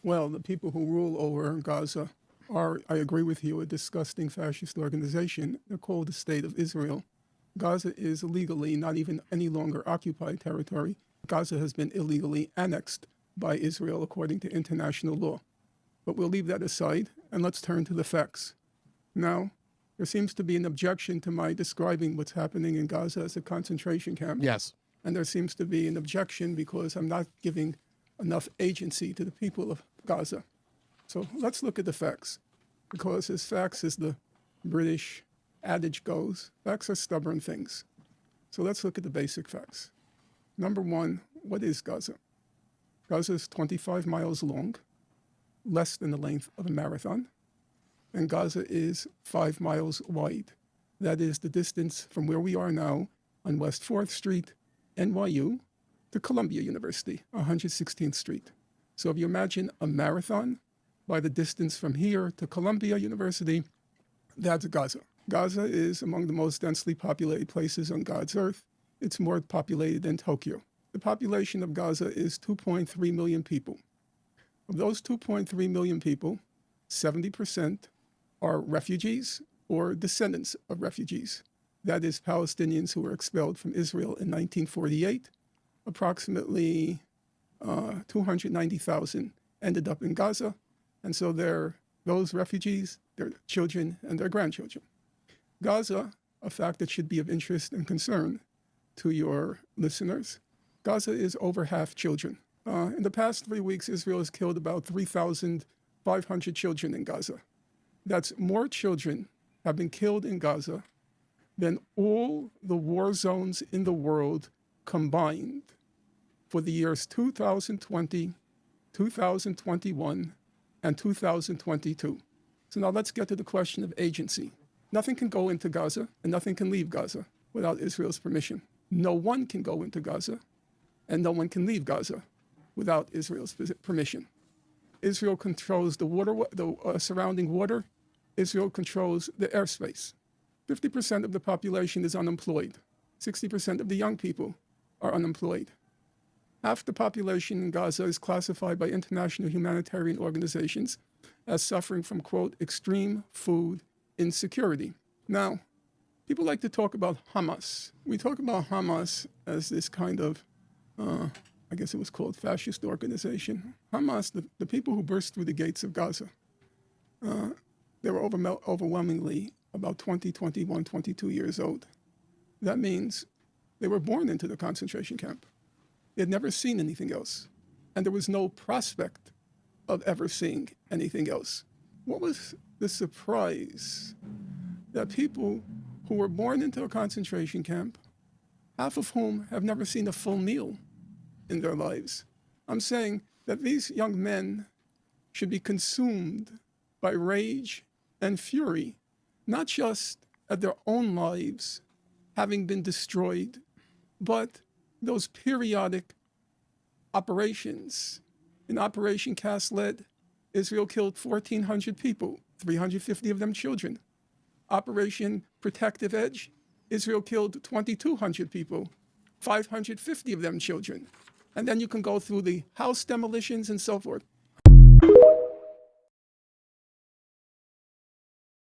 Well, the people who rule over Gaza are, I agree with you, a disgusting fascist organization. They're called the State of Israel. Gaza is legally not even any longer occupied territory. Gaza has been illegally annexed by Israel according to international law. But we'll leave that aside and let's turn to the facts. Now, there seems to be an objection to my describing what's happening in Gaza as a concentration camp. Yes. And there seems to be an objection because I'm not giving enough agency to the people of Gaza. So let's look at the facts. Because as facts as the British adage goes, facts are stubborn things. So let's look at the basic facts. Number one, what is Gaza? Gaza is 25 miles long, less than the length of a marathon. And Gaza is 5 miles wide. That is the distance from where we are now on West 4th Street, NYU, to Columbia University, 116th Street. So if you imagine a marathon by the distance from here to Columbia University, that's Gaza. Gaza is among the most densely populated places on God's earth. It's more populated than Tokyo. The population of Gaza is 2.3 million people. Of those 2.3 million people, 70% are refugees or descendants of refugees. That is Palestinians who were expelled from Israel in 1948. Approximately 290,000 ended up in Gaza. And so those refugees, their children and their grandchildren. Gaza, a fact that should be of interest and concern to your listeners, Gaza is over half children. In the past 3 weeks, Israel has killed about 3,500 children in Gaza. That's more children have been killed in Gaza than all the war zones in the world combined for the years 2020, 2021, and 2022. So now let's get to the question of agency. Nothing can go into Gaza and nothing can leave Gaza without Israel's permission. No one can go into Gaza and no one can leave Gaza without Israel's permission. Israel controls the surrounding water. Israel controls the airspace. 50% of the population is unemployed. 60% of the young people are unemployed. Half the population in Gaza is classified by international humanitarian organizations as suffering from, quote, extreme food insecurity. Now, people like to talk about Hamas. We talk about Hamas as this kind of, I guess it was called fascist organization. Hamas, the people who burst through the gates of Gaza, they were overwhelmingly about 20, 21, 22 years old. That means they were born into the concentration camp. They had never seen anything else. And there was no prospect of ever seeing anything else. What was the surprise that people who were born into a concentration camp, half of whom have never seen a full meal in their lives? I'm saying that these young men should be consumed by rage and fury, not just at their own lives having been destroyed, but those periodic operations. In Operation Cast Lead, Israel killed 1,400 people, 350 of them children. Operation Protective Edge, Israel killed 2,200 people, 550 of them children. And then you can go through the house demolitions and so forth.